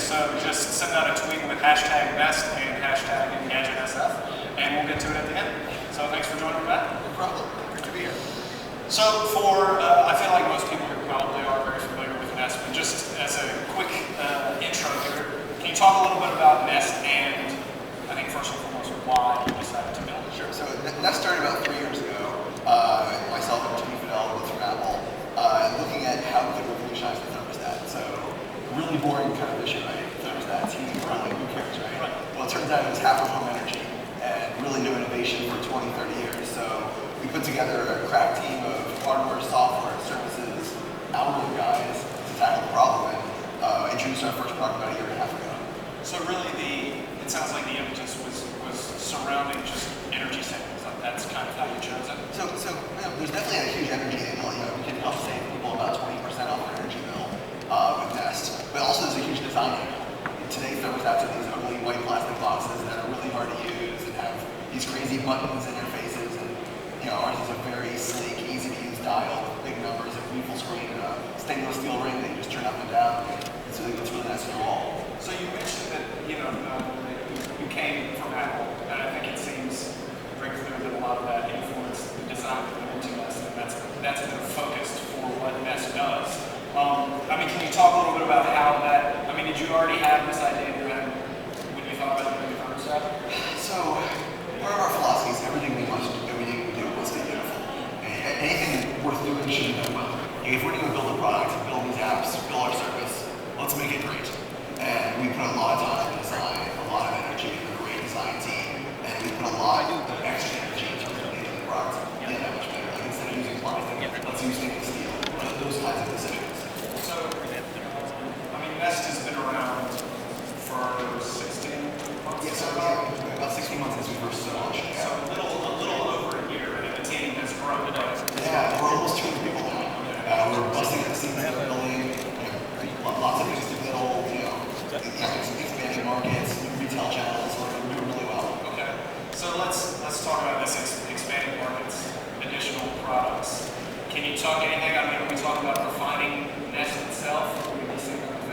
So just send out a tweet with hashtag Nest and hashtag EngadgetSF, and we'll get to it at the end. So thanks for joining me back. No problem. Great to be here. So I feel like most people here probably are very familiar with Nest, but just as a quick intro here, can you talk a little bit about Nest and I think first and foremost why you decided to build it? Sure. So Nest started about 3 years ago. Myself and Tony Fidel, both from Apple, looking at how we could revolutionize the thermostat. So really boring kind of issue, right? Thermostats, heating, cooling, who cares, right? Well, it turns out it was half of home energy and really no innovation for 20, 30 years. So we put together a crack team of hardware, software, services, hourly guys to tackle the problem and introduced our first product about a year and a half ago. So really it sounds like the impetus was surrounding just energy savings. Like that's kind of how you chose it. So there's definitely a huge energy angle. We can help save people about 20% off their energy bill with Nest. But also there's a huge design angle. Today thermostats are these ugly white plastic boxes that are really hard to use and have these crazy buttons interfaces. And ours is a very sleek, easy to use dial with big numbers, a beautiful screen, and a stainless steel ring that you just turn up and down. It's really nice on the wall. So you mentioned that you came from Apple, and I think it seems very clear that a lot of that influenced the design that went into Nest, and that's been focused for what Nest does. Can you talk a little bit about how that? Did you already have this idea in your head when you thought about doing the thermostat? So part of our philosophy is everything we do must be beautiful. Anything worth doing should be done well. If we're going to build a product, build these apps, build our service, let's make it great. And we put a lot of time in design, a lot of energy in a great design team, and we put a lot of extra energy into making the product get that much better. Like instead of using plastic, let's use stainless steel. Those kinds of decisions. So, Nest has been around for 16 months. Yeah, so about 16 months since we first launched. So a little over a year, and the team has grown. Yeah, we're almost 200 people now. We're busting at the seams of the building. Lots of things to build. Expanding markets, new retail channels. We're doing really well. Okay. So let's talk about this expanding markets, additional products. Can you talk anything? Are we talking about refining Nest itself? Or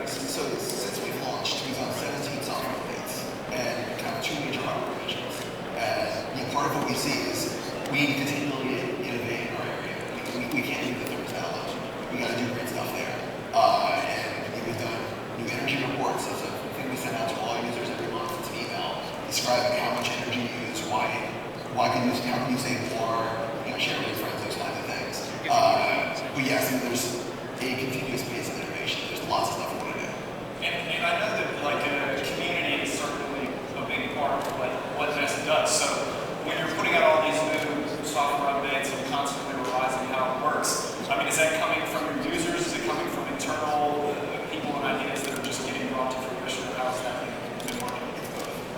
So since we've launched, we've done 17 software updates and kind of 2 major hardware revisions. And part of what we see is we need to continually innovate in our area. We can't do the thermostat alone. We got to do great stuff there. And we've done new energy reports. That's a thing we send out to all users every month. It's an email describing how much energy you use, how can you save more, share with your friends, those kinds of things. But yes, there's a continuous pace of innovation. There's lots of stuff we want to do. And I know that community is certainly a big part of what Nest does. So when you're putting out all these new software updates and constantly revising how it works, is that coming from your users? Is it coming from internal people and ideas that are just getting brought to fruition? How's that been working?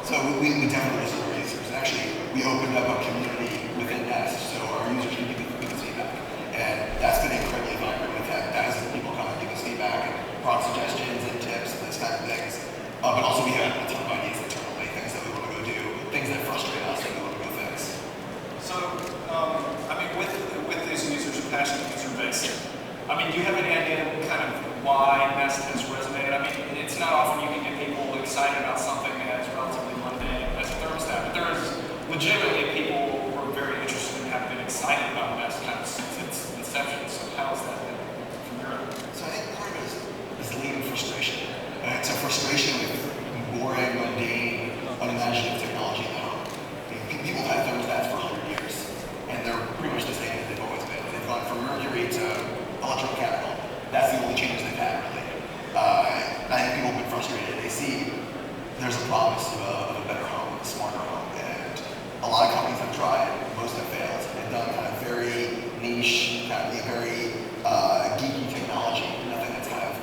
So we definitely listen to our users. And actually, we opened up a community within Nest so our users can give us feedback. And that's been incredibly vibrant. We've had thousands of people come and give us feedback and product suggestions and tips and those kinds of things. But also we have a ton of ideas internally, things that we want to go do, things that frustrate us that we want to go fix. So, with these users, a passionate user base, do you have any idea kind of why Nest has resonated? It's not often you can get people excited about something that's relatively mundane as a thermostat, but there is legitimately people who are very interested and have been excited about Nest kind of since its inception. So how has that been from your end? So I think part of it is latent frustration. It's a frustration with boring, mundane, unimaginative technology in the home. People have had thermostats for 100 years, and they're pretty much the same as they've always been. They've gone from mercury to electromechanical. That's the only changes they've had, really. I think people have been frustrated. They see there's a promise of a better home, a smarter home, and a lot of companies have tried. Most have failed and done kind of very niche, kind of very geeky technology. Nothing that's kind of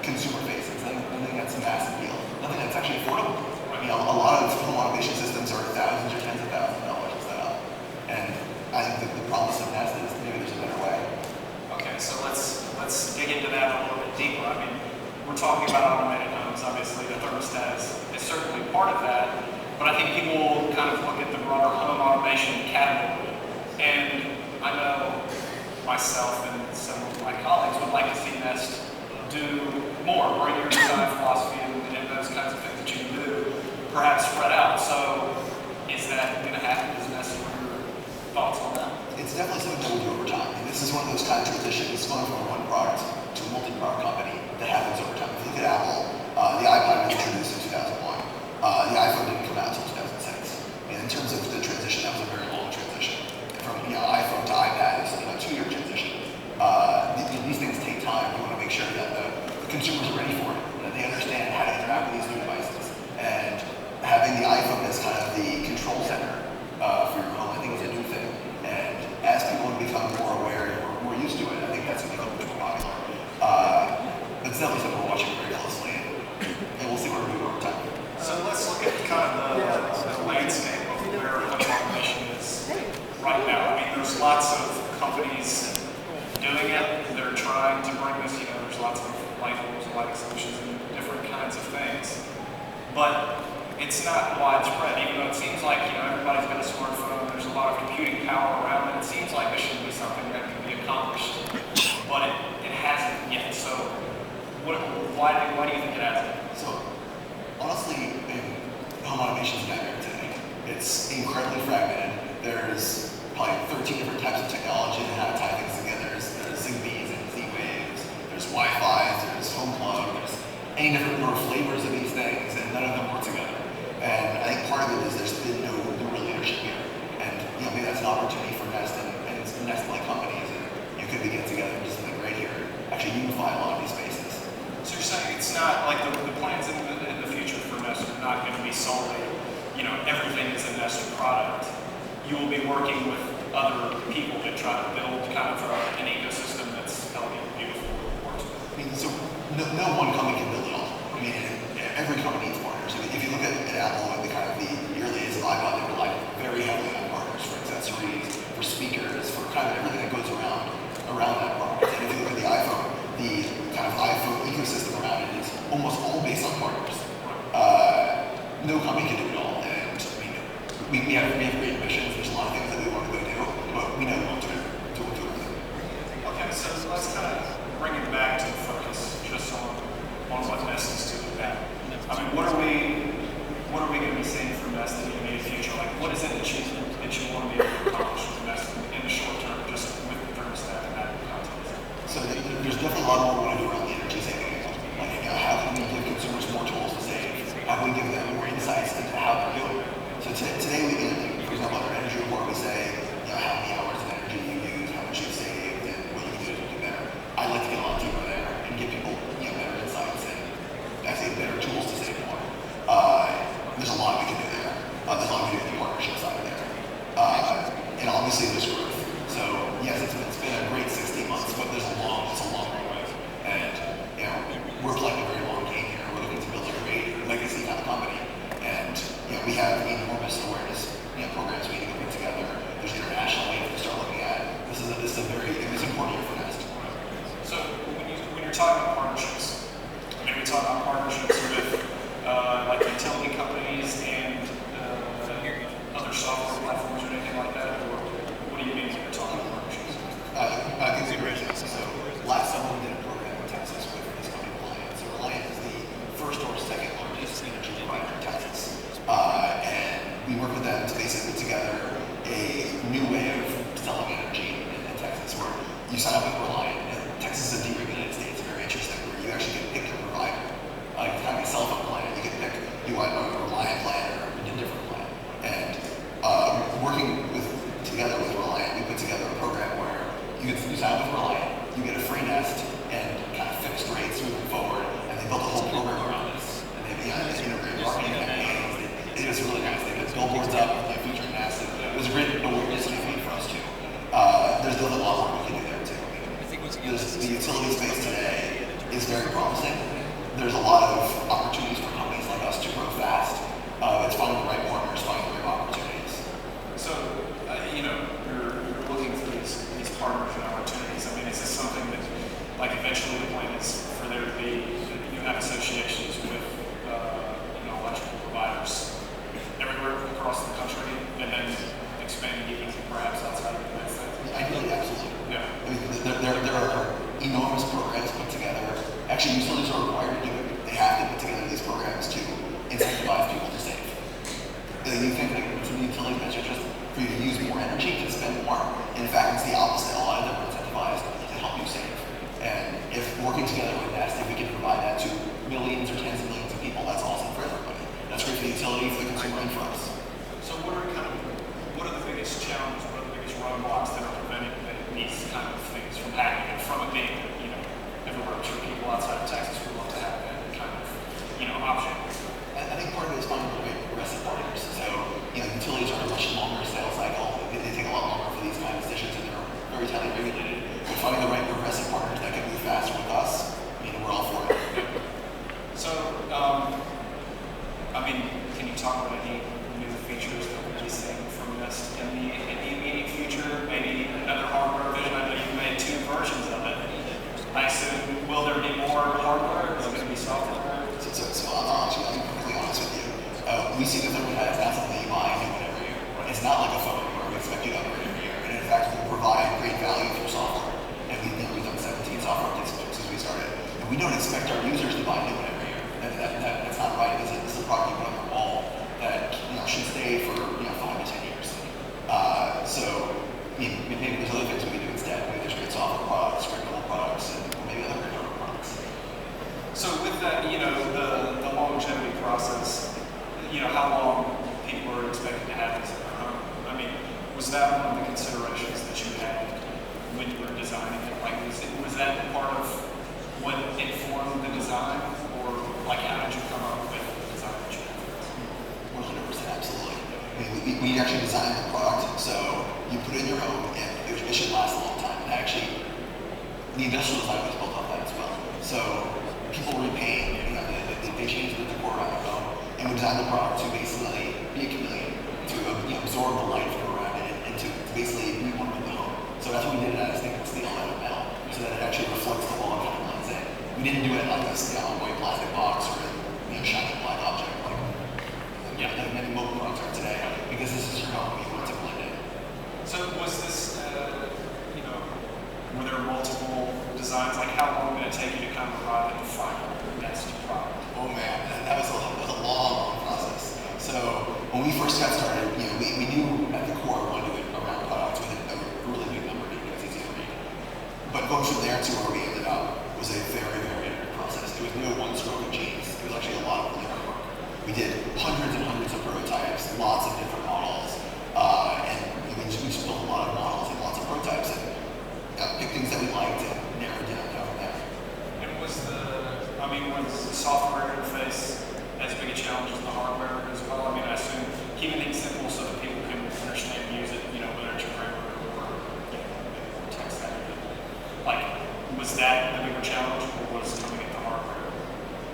consumer-facing. Nothing that's mass appeal. Nothing that's actually affordable. A lot of home automation systems are thousands or tens of thousands of dollars to set up. And I think that the promise of Nest is maybe there's a better way. Okay, so let's dig into that a little bit deeper. We're talking about automated homes. Obviously, the thermostat is certainly part of that. But I think people kind of look at the broader home automation category. And I know myself and some of my colleagues would like to see Nest do more, bring your design philosophy into but it's not widespread. Even though it seems like everybody's got a smartphone, there's a lot of computing power around it. It seems like this should be something that can be accomplished, but it hasn't yet. So, why do you think it hasn't? So, honestly, home automation is a nightmare today. It's incredibly fragmented. There's probably 13 different types of technology and how to tie things together. There's Zigbees and Z-Waves, there's Wi-Fi's, there's HomePlug, there's any different more flavors of these things, and none of them work together. And I think part of it is there's been no real leadership here. And maybe that's an opportunity for Nest and Nest-like companies, and you could begin together and do something great here, actually unify a lot of these spaces. So you're saying it's not like the plans in the future for Nest are not going to be solely, everything is a Nest product. You will be working with other people to try to build kind of an ecosystem that's elegant, beautiful, works with. I mean, so no one company can build it all. I mean, every company needs partners. I mean, if you look at Apple and the early days of iPod, they relied very heavily on partners for accessories, for speakers, for kind of everything that goes around that product. And if you look at the iPhone, the kind of iPhone ecosystem around it is almost all based on partners. No company can do it all, and we have great ambitions. There's a lot of things that we want to go do, but we know we won't do everything. Okay, so let's kind of bring it back to focus just on what Nest is doing now. I mean, what are we going to be seeing from Nest in the immediate future? Like, what is it that you want to be able to accomplish with Nest in the short term, just with the thermostat and that context? So there's definitely a lot more we want to do around the energy saving. Like, how can we give consumers more tools to save? How can we give them more insights into how they're doing it? So today we get, for example, our energy report, we say, how many hours of energy you use, how much you've saved, and what you can do to do better. I'd like to get a lot deeper there and give people, better insights and actually better tools to save more. There's a lot we can do there. There's a lot we can do in the partnership side of there. And obviously there's growth. So yes, it's been a great 16 months, but it's a long runway. And we're playing a very long game here. We're looking to build a great legacy kind of company. And we have enormous awareness programs we need to put together. There's international waves to start looking at. This is a very important year for Nest. So when you're talking about partnerships, we talk about partnerships with like utility companies and other software platforms or anything like that, or what do you mean when you're talking about partnerships? I think it's a great example. So last summer we did a program in Texas with this company Reliant. So Reliant is the first or second largest energy provider in Texas. And we work with them to basically put together a new way of selling energy in Texas, where you sign up with Reliant. And Texas is a deregulated state. It's very interesting, where you actually can pick your provider. Like having a cell phone plan, you can pick you want a Reliant plan or a different plan. And working together with Reliant, we put together a program where you sign up with Reliant, you get a free Nest and kind of fixed rates moving forward, and they built a whole program around this. And they integrated marketing campaigns. It was really nice. They put billboards up, featuring Nest. It was a great awareness campaign for us too. There's a lot more we can do there too. The utility space today is very promising. There's a lot of opportunities for companies like us to grow fast. It's finding the right partners, finding the right opportunities. So, you're looking for these partners and opportunities. I mean, is this something that, like, eventually the plan is for there to be, have associations with, electrical providers everywhere across the country, and then expanding even perhaps outside of the United States? Ideally, absolutely. Yeah. I mean, there are enormous programs put together. Actually, utilities are required to do it. They have to put together these programs to incentivize people to save. You think that it's an utility measure just for you to use more energy, to spend more. In fact, it's the opposite. A lot of them are incentivized to help you save. And if working together with Nest, if we can provide that to millions or tens of millions of people, that's awesome for everybody. That's great for the utility, for the consumer, and for us. So what are the biggest challenges, what are the biggest roadblocks that are preventing these kind of things from happening, and from it being, everywhere? I'm sure people outside of Texas would love to have that kind of, option. I think part of it is finding the right progressive partners. So, utilities are a much longer sales cycle. They take a lot longer for these kind of decisions, and they're very tightly regulated. But finding the right progressive partners that can move faster with us, we're all for it. So, can you talk about any new features that we'll be seeing from Nest in the immediate future? Maybe another hardware vision. I know you made 2 versions of it. I assume, will there be more hardware? Is it going to be software? So I'll be perfectly honest with we see the thermostat as not something that you buy and do it every year. It's not like a phone where we expect you to upgrade every year. And in fact, we provide great value through software. And we've done 17 software updates since we started. And we don't expect our users to buy new one every year. That's not right. This is a product you put on the wall that should stay for 5 to 10 years. Maybe there's other things we can do instead. Maybe there's great software products, great mobile products, and maybe other great hardware products. So with that, the longevity process, how long people are expected to have this in their home. I mean, was that one of the considerations that you had when you were designing it? Like, was that part of what informed the design, or like how did you come up with the design that you have? 100%, absolutely. I mean, we actually designed the product so you put it in your home and it should last a long time. And actually, the industrial design was built off that as well. So people repaint, they change the decor around their home, and we designed the product to basically be a chameleon, to absorb the light from around it, and to basically rewarm the home. So that's what we did it as steel and metal, so that it actually reflects the wall and kind of blends in. We didn't do it like this white plastic box or a shiny black object like many mobile products are today, because this is your home, you want it to blend in. So was this, were there multiple designs? Like, how long did it take you to kind of arrive at the final Nest product? Oh man, that was a long process. So when we first got started, we knew at the core we wanted to do a round product with a really big number because it's easy to read. But going from there to where we ended up was a very, very iterative process. It was no one stroke of genius. It was actually a lot of really hard work. We did hundreds and hundreds of prototypes, lots of different models, and we just built a lot of models and lots of prototypes and picked things that we liked and narrowed down from there. And was the software interface as big a challenge as the hardware as well? I mean, I assume keeping things simple so that people can understand and use it, whether it's your grammar or text savvy. Like, was that the bigger challenge, or was coming at the hardware?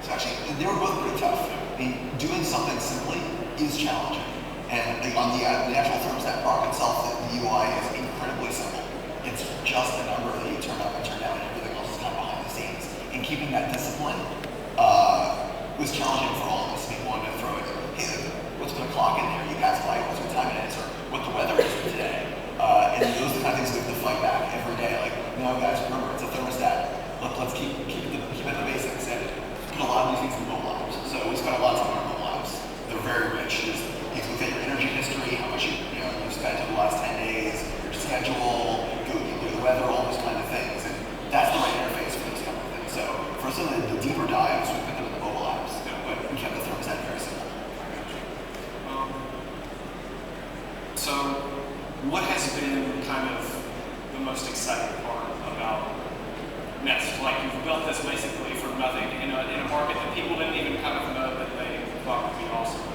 So actually, they were both pretty tough. I mean, doing something simply is challenging. And on the actual thermostat product itself, the UI is incredibly simple. It's just a number that you turn up and turn down, and everything else is kind of behind the scenes. And keeping that discipline was challenging for all of us. People wanted to throw it, hey, what's going to clock in there? You pass by, what's what time it is, or what the weather is today. And those are the kind of things we have to fight back every day. Like, no, guys, remember, it's a thermostat. Let's keep at the basics. And put a lot of these things in mobile apps. So we spent a lot of time on mobile apps. They're very rich. You look at your energy history, how much you've spent over the last 10 days, your schedule, go to the weather, all those kind of things. And that's the right interface for those kind of things. So for some of the deeper dives, we put them in the mobile apps, but we kept the thermostat very simple. So what has been kind of the most exciting part about Nest? Like, you've built this basically from nothing in a market that people didn't even kind of know that they thought would be awesome.